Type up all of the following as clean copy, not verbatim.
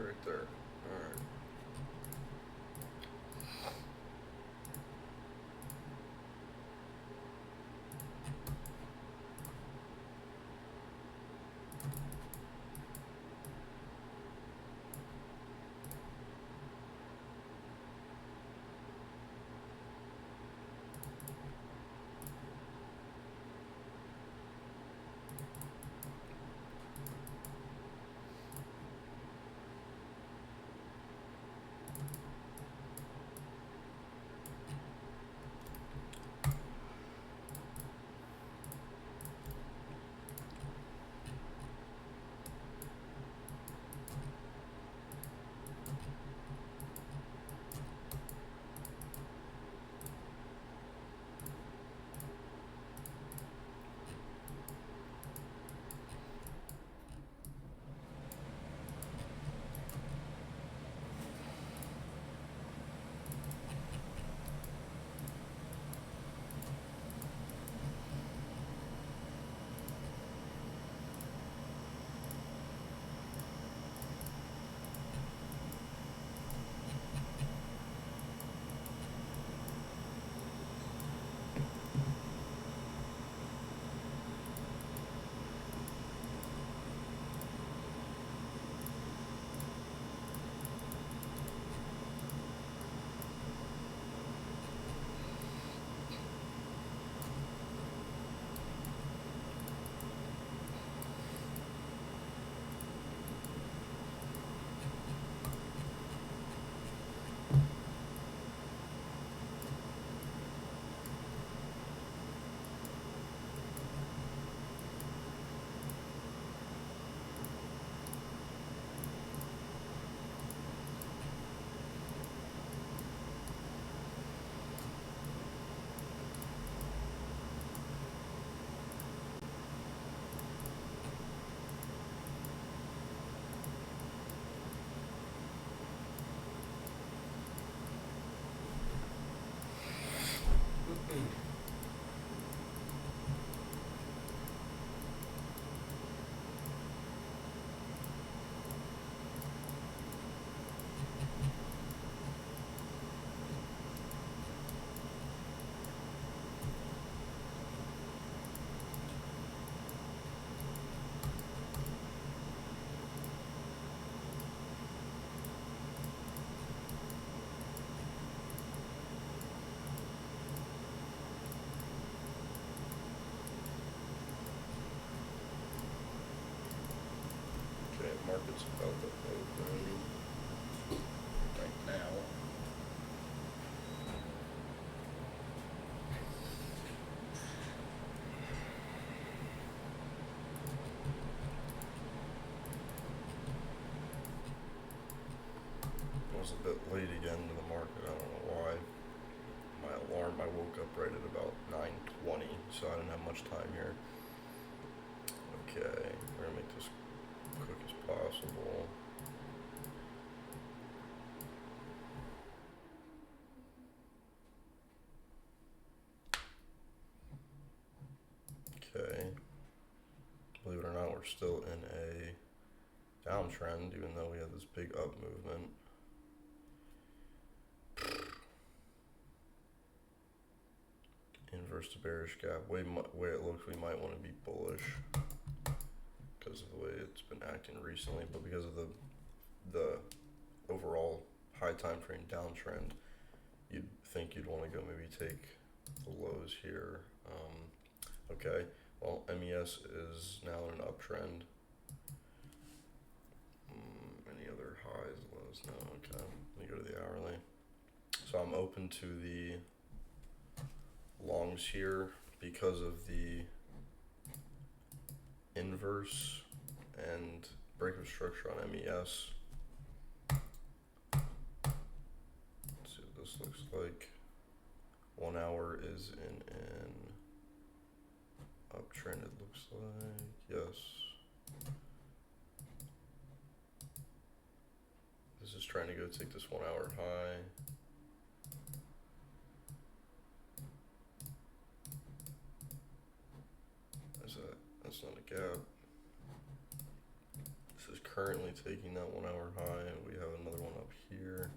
right there. Alright. Okay, market's about to open right now. It was a bit late again to the market, I don't know why. My alarm, I woke up right at about 9:20, so I didn't have much time here. Okay, we're gonna make this quick as possible. Okay, believe it or not, we're still in a downtrend, even though we had this big up movement. Inverse to bearish gap. Way it looks, we might want to be bullish because of the way it's been acting recently, but because of the overall high time frame downtrend, you'd think you'd want to go maybe take the lows here. Okay, well, MES is now in an uptrend. Any other highs, lows? No. Okay, let me go to the hourly. So I'm open to the longs here because of the inverse and break of structure on MES. Let's see what this looks like. 1 hour is in an uptrend, it looks like. Yes. This is trying to go take this 1 hour high. That's not a gap. This is currently taking that 1 hour high. We have another one up here.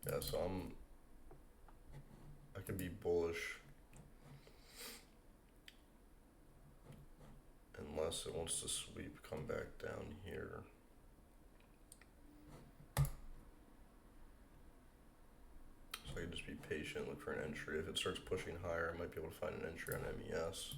Yeah, so I could be bullish unless it wants to sweep, come back down here. So I can just be patient, look for an entry. If it starts pushing higher, I might be able to find an entry on MES.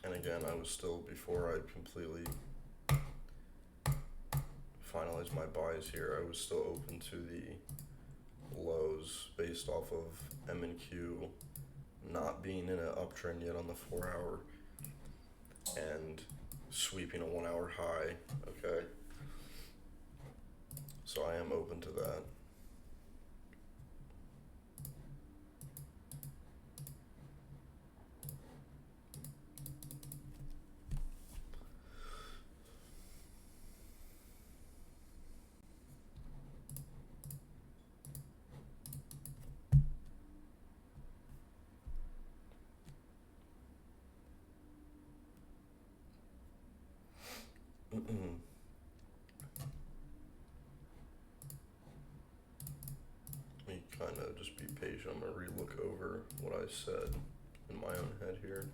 And again, I was still, before I completely finalized my buys here, I was still open to the lows based off of MNQ not being in an uptrend yet on the 4 hour and sweeping a 1 hour high. Okay, so I am open to that. Let me kind of just be patient. I'm gonna re-look over what I said in my own head here.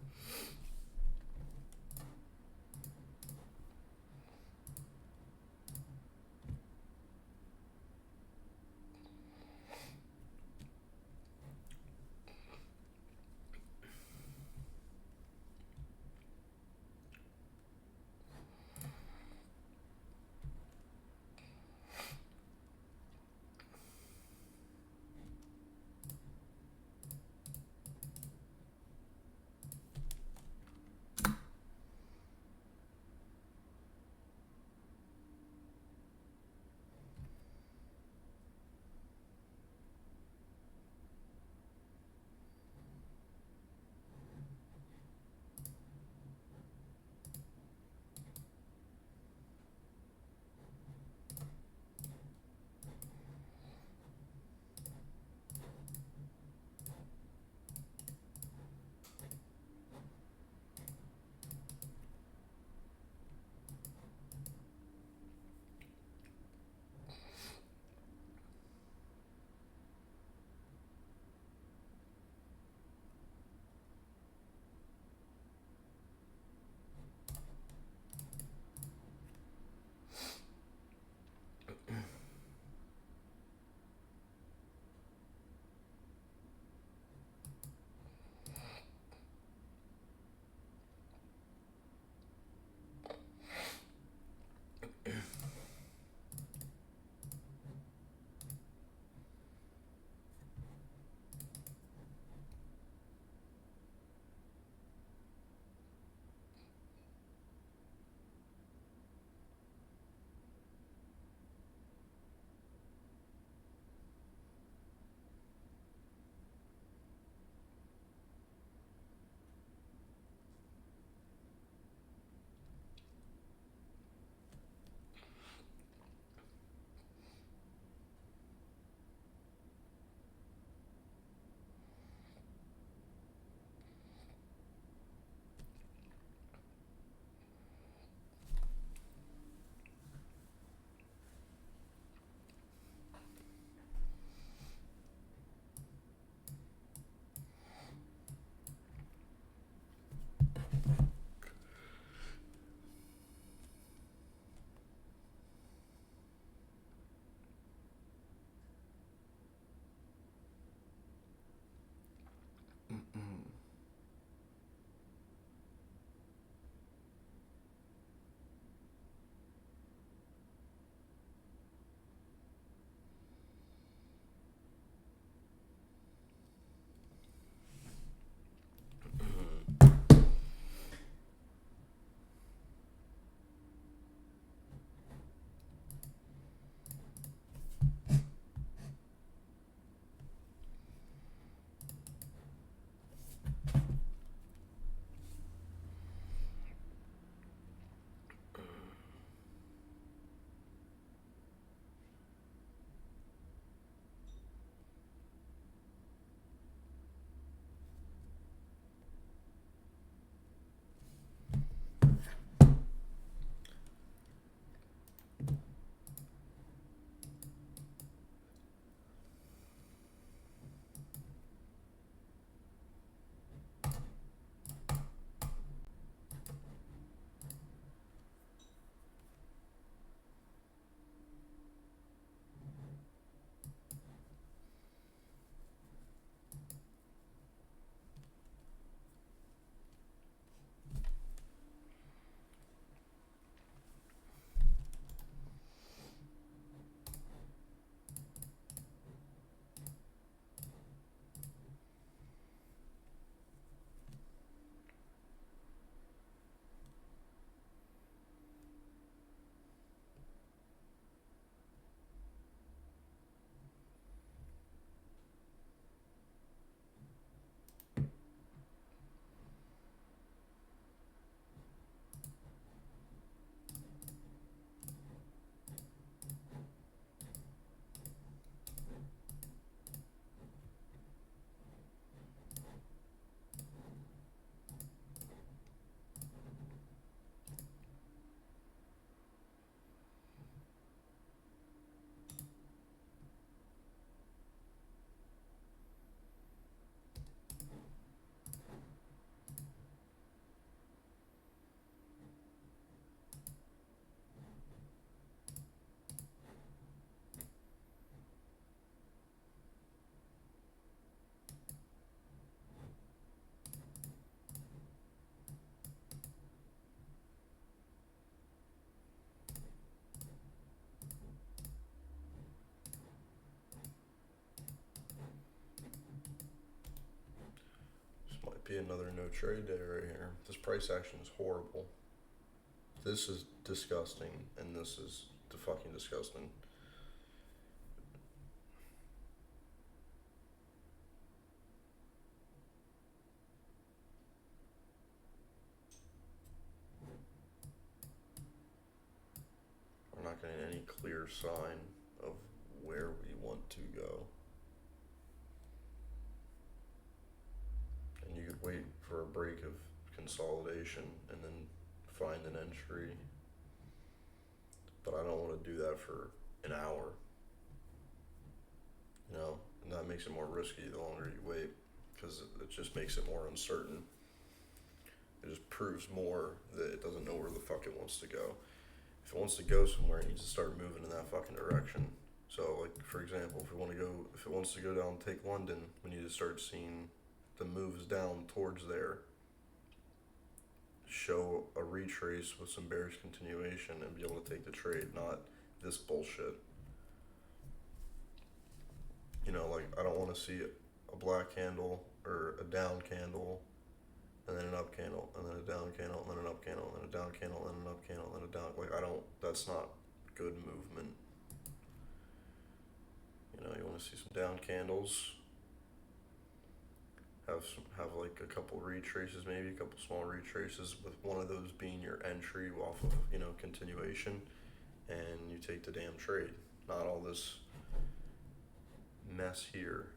might be another no trade day right here. This price action is horrible. This is disgusting, and this is fucking disgusting. We're not getting any clear sign of where we want to go. And you could wait for a break of consolidation and then find an entry. But I don't want to do that for an hour. You know, and that makes it more risky the longer you wait, because it just makes it more uncertain. It just proves more that it doesn't know where the fuck it wants to go. If it wants to go somewhere, it needs to start moving in that fucking direction. So, like, for example, if it wants to go down and take London, we need to start seeing the moves down towards there. Show a retrace with some bearish continuation and be able to take the trade, not this bullshit. You know, like, I don't want to see a black candle or a down candle and then an up candle and then a down candle and then an up candle and then a down candle and then an up candle and then a down. Like, that's not good movement. You know, you want to see some down candles. Have like a couple retraces, maybe a couple small retraces, with one of those being your entry off of, you know, continuation, and you take the damn trade. Not all this mess here.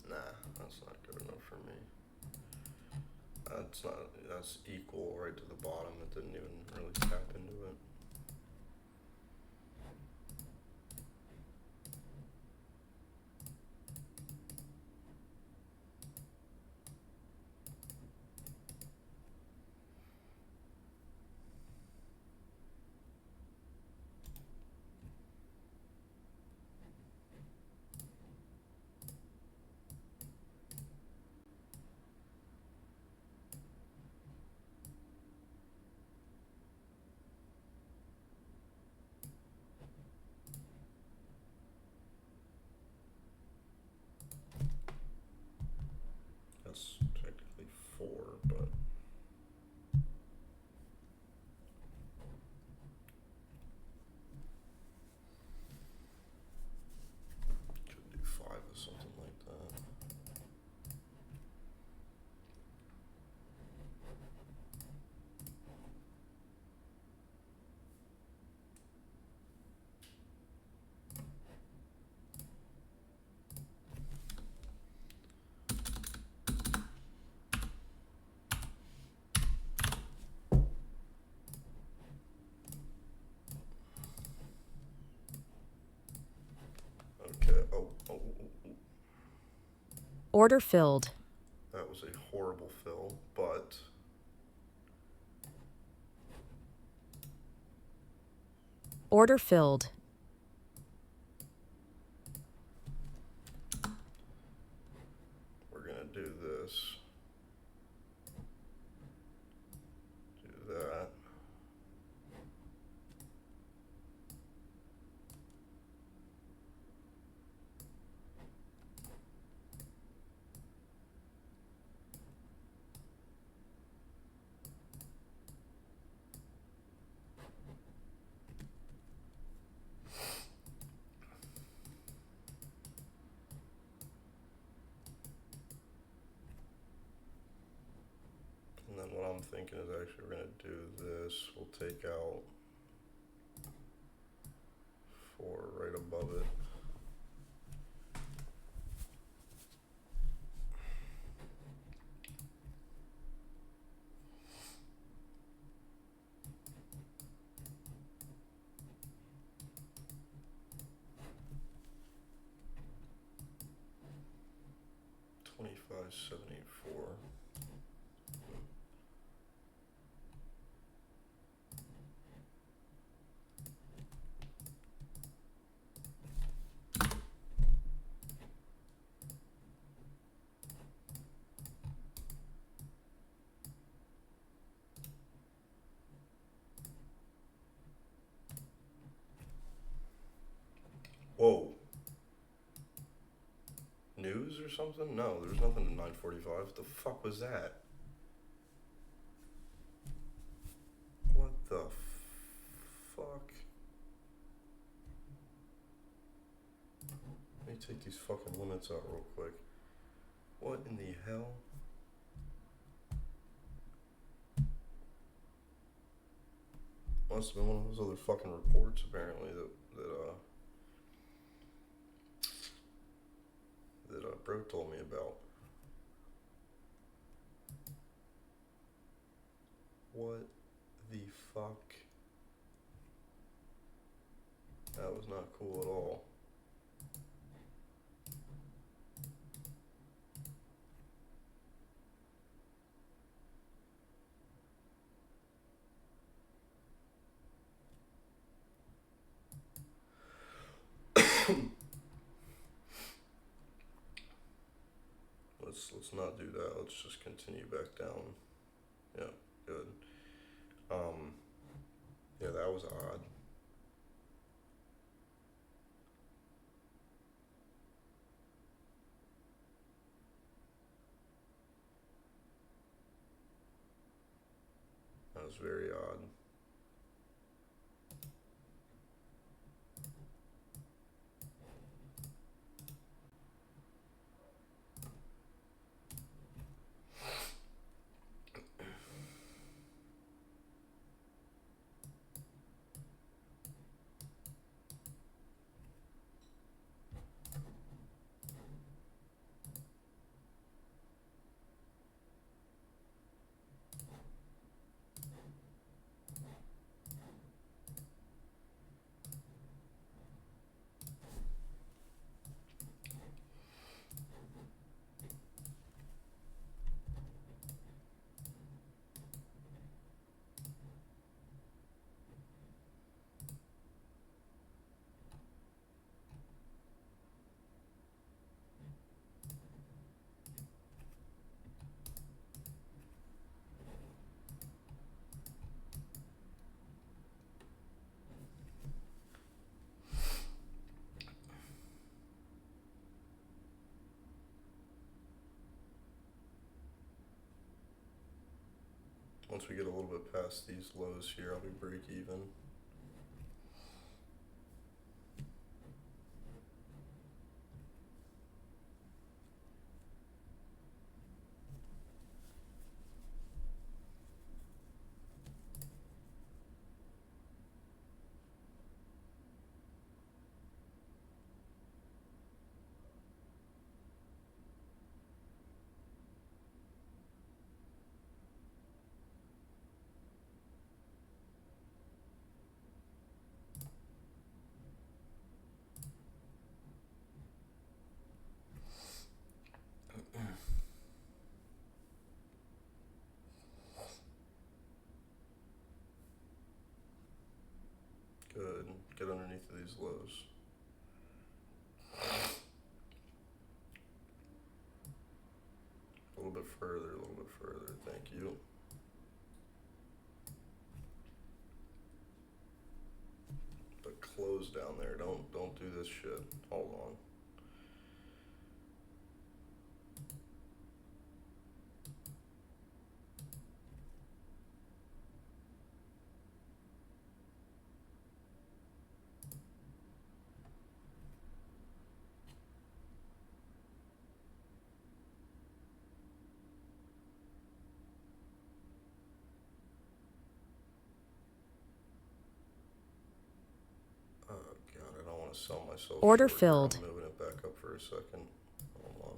Nah, that's not good enough for me. That's equal right to the bottom. It didn't even really tap into it. That's technically 4, but could do 5 or something like that. Okay. Oh. Order filled. That was a horrible fill, but Order filled. We're gonna do this. Do that. And then what I'm thinking is actually we're gonna do this. We'll take out 4 right above it. $25.74. Whoa. News or something? No, there's nothing in 9:45. What the fuck was that? What the fuck? Let me take these fucking limits out real quick. What in the hell? Must have been one of those other fucking reports apparently that bro told me about. What the fuck? That was not cool at all. Let's not do that. Let's just continue back down. Yeah, good. Yeah, that was odd. That was very odd. Once we get a little bit past these lows here, I'll be break even. these lows. A little bit further, thank you. But close down there, don't do this shit. Hold on. God, I don't want to sell myself. Order short. filled. I'm moving it back up for a second. Hold on.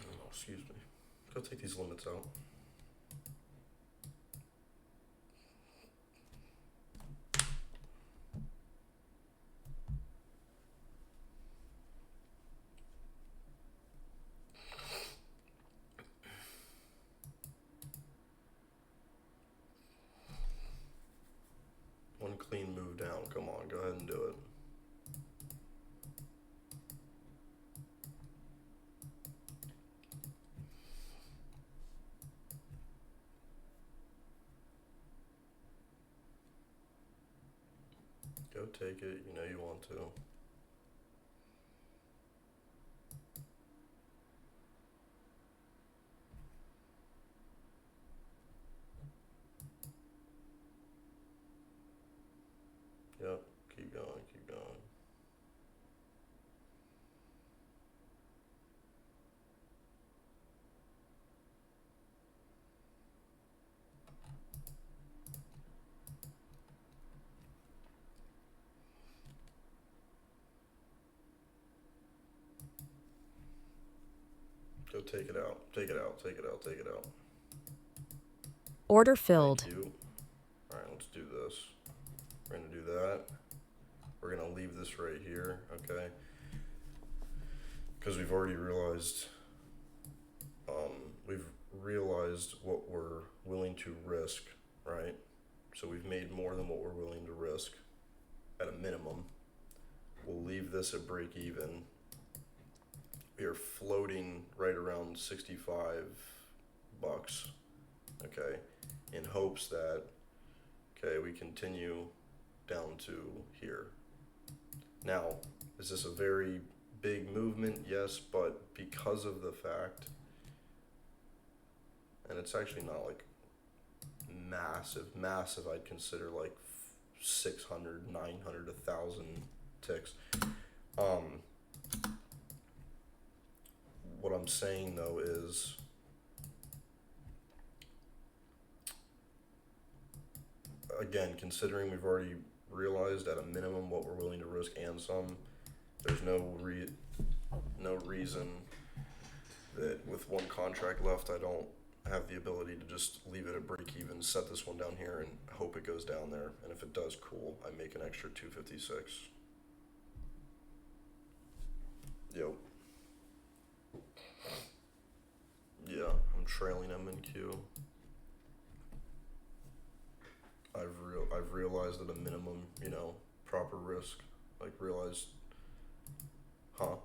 Oh, excuse me. Go take these limits out. One clean move down. Come on, go ahead and do it. Go take it. You know you want to. Yep. Keep going. Keep going. Go take it out. Take it out. Take it out. Take it out. Order filled. Thank you. All right, let's do this. We're gonna do that. We're gonna leave this right here, okay? Because we've already realized, what we're willing to risk, right? So we've made more than what we're willing to risk at a minimum. We'll leave this at break even. We are floating right around 65 bucks, okay? In hopes that, okay, we continue down to here. Now, is this a very big movement? Yes, but because of the fact, and it's actually not like massive, I'd consider like 600, 900, 1,000 ticks. What I'm saying though is again, considering we've already realized at a minimum what we're willing to risk and some, there's no reason that with one contract left, I don't have the ability to just leave it at break even, set this one down here, and hope it goes down there. And if it does, cool. I make an extra 256. Yep. Yeah, I'm trailing MNQ. I've realized at a minimum, proper risk. Like realized, huh?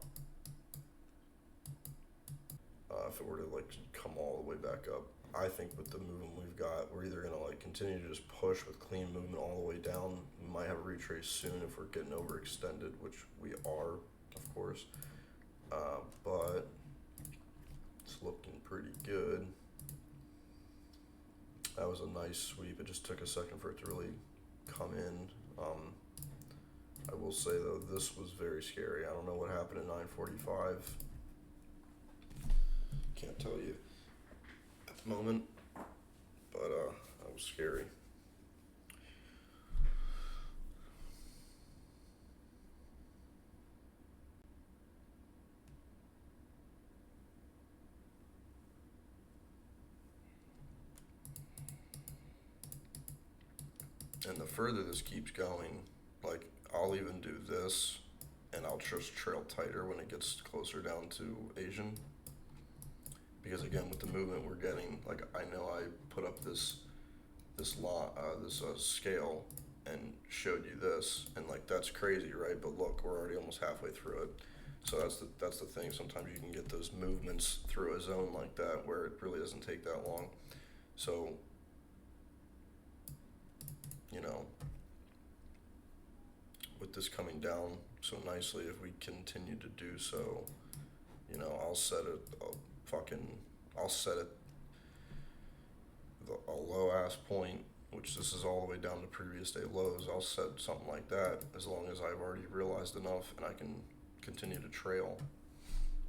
If it were to like come all the way back up, I think with the movement we've got, we're either gonna like continue to just push with clean movement all the way down. We might have a retrace soon if we're getting overextended, which we are, of course. But it's looking pretty good. That was a nice sweep. It just took a second for it to really come in. I will say though, this was very scary. I don't know what happened at 9:45. Can't tell you at the moment, but that was scary. And the further this keeps going, like I'll even do this, and I'll just trail tighter when it gets closer down to Asian. Because again, with the movement we're getting, like I know I put up this scale and showed you this, and like that's crazy, right? But look, we're already almost halfway through it. So that's the thing. Sometimes you can get those movements through a zone like that where it really doesn't take that long. So, you know, with this coming down so nicely, if we continue to do so, I'll set it. I'll set it a low ass point, which this is all the way down to previous day lows. I'll set something like that as long as I've already realized enough and I can continue to trail.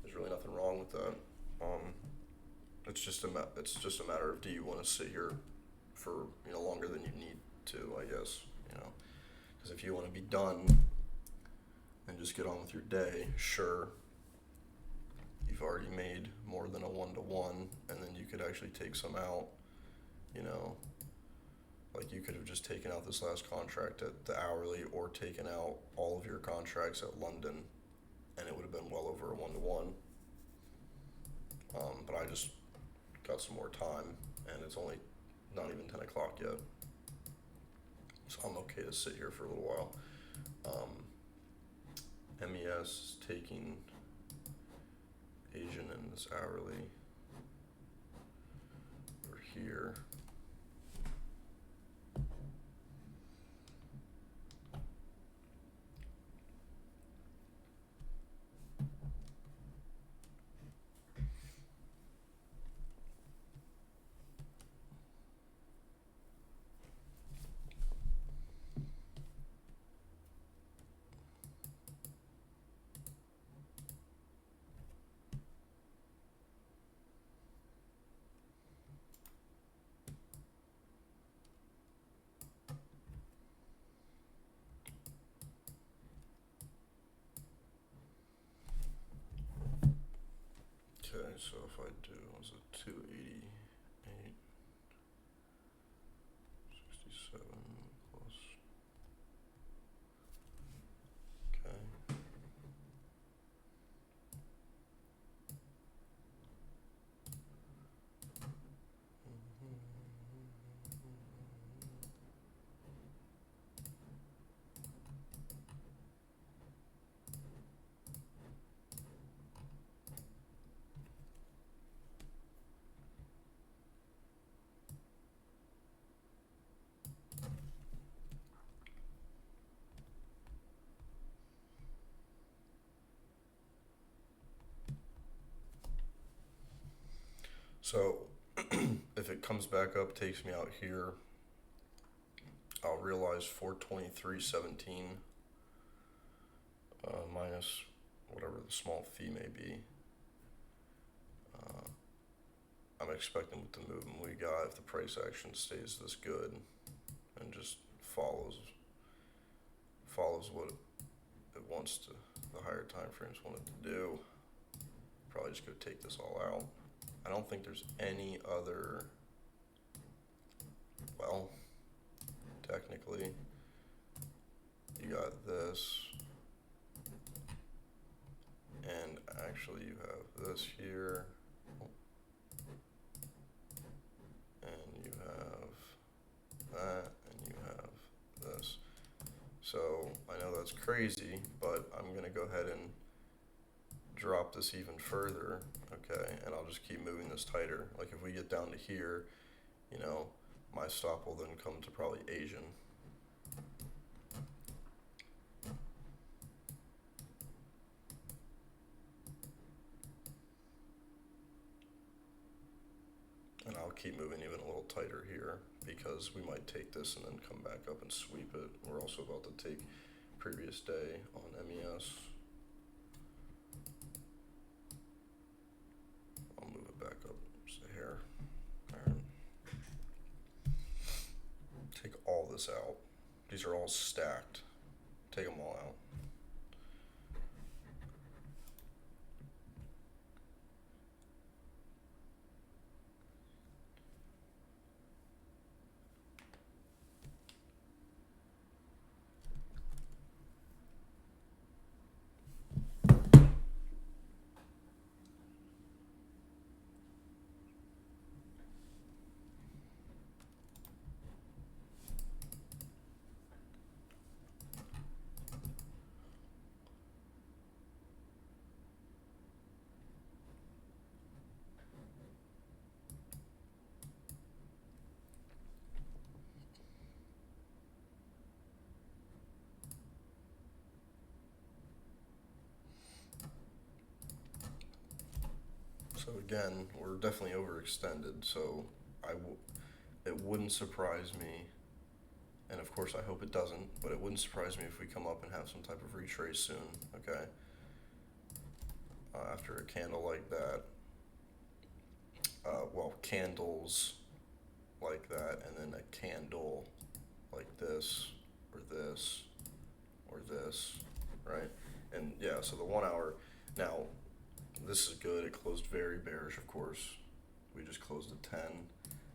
There's really nothing wrong with that. It's just a matter of, do you want to sit here for longer than you need to, I guess, because if you want to be done and just get on with your day, sure. You've already made more than a 1-to-1, and then you could actually take some out, like you could have just taken out this last contract at the hourly or taken out all of your contracts at London, and it would have been well over a 1-to-1. But I just got some more time, and it's only not even 10 o'clock yet, so I'm okay to sit here for a little while. MES is taking Asian in this hourly. We're here. Okay, so if I do, was it 288, 67 plus, okay. So if it comes back up, takes me out here, I'll realize 423.17 minus whatever the small fee may be. I'm expecting with the movement we got, if the price action stays this good, and just follows what it wants to, the higher time frames want it to do. Probably just go take this all out. I don't think there's any other, well, technically, you got this, and actually you have this here, and you have that, and you have this. So I know that's crazy, but I'm gonna go ahead and drop this even further, okay, and I'll just keep moving this tighter. Like if we get down to here, you know, my stop will then come to probably Asian. And I'll keep moving even a little tighter here because we might take this and then come back up and sweep it. We're also about to take previous day on MES. I'll move it back up just a hair. All right. Take all this out. These are all stacked. Take them all out. So again, we're definitely overextended, so it wouldn't surprise me, and of course I hope it doesn't, but it wouldn't surprise me if we come up and have some type of retrace soon, okay? After a candle like that, well, candles like that, and then a candle like this, or this, or this, right? And yeah, so the 1 hour, now, this is good. It closed very bearish, of course. We just closed at 10,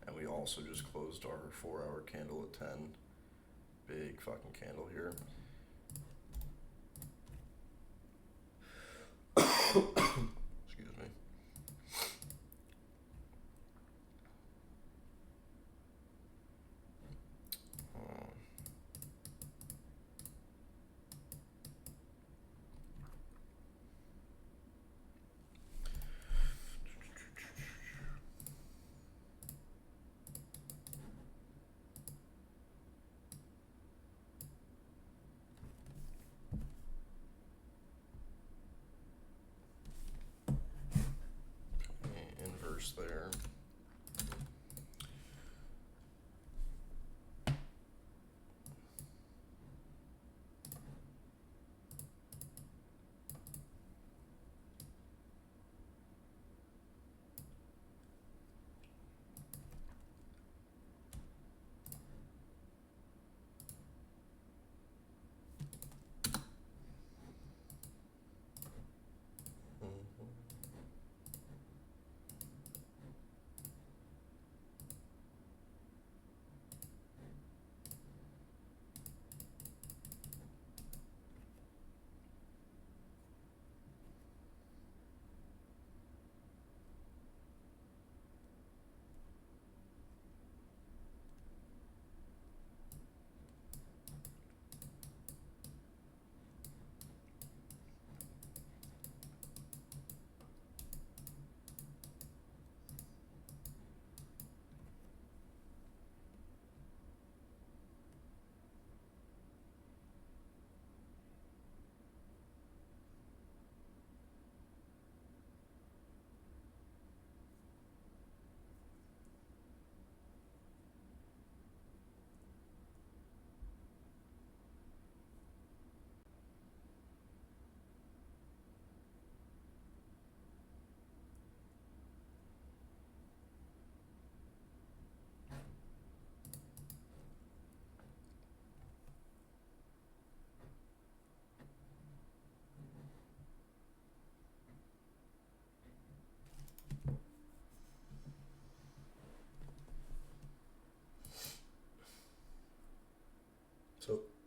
and we also just closed our 4 hour candle at 10. Big fucking candle here. Excuse me. Inverse there.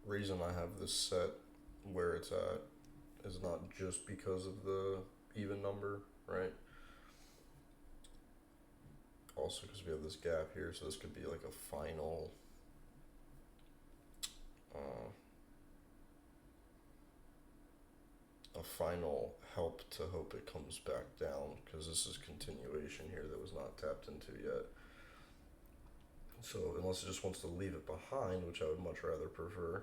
reason I have this set where it's at is not just because of the even number, right? Also because we have this gap here, so this could be like uh, a final help to hope it comes back down, because this is continuation here that was not tapped into yet. So unless it just wants to leave it behind, which I would much rather prefer,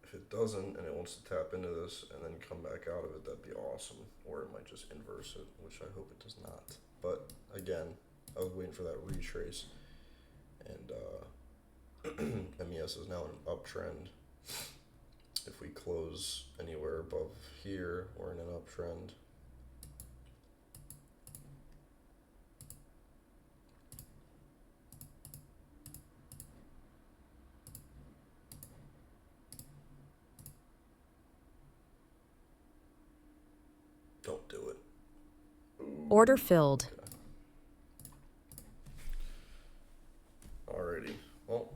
if it doesn't and it wants to tap into this and then come back out of it, that'd be awesome. Or it might just inverse it, which I hope it does not. But again, I was waiting for that retrace, and MES is now in an uptrend. If we close anywhere above here, we're in an uptrend. Don't do it. Ooh, Order filled. okay. Alrighty. Well,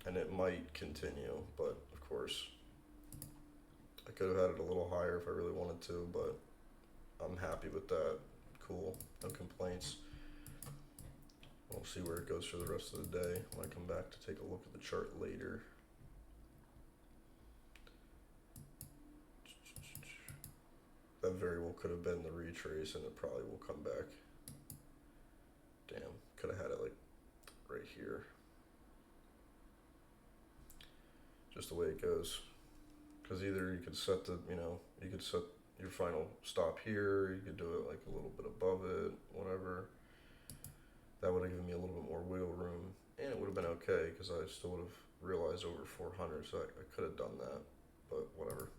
and it might continue, but of course, I could have had it a little higher if I really wanted to, but I'm happy with that. Cool. No complaints. We'll see where it goes for the rest of the day when I come back to take a look at the chart later. That very well could have been the retrace, and it probably will come back. Damn, could have had it like right here. Just the way it goes. Because either you could set you could set your final stop here, you could do it like a little bit above it, whatever. That would have given me a little bit more wiggle room, and it would have been okay, because I still would have realized over 400, so I could have done that, but whatever.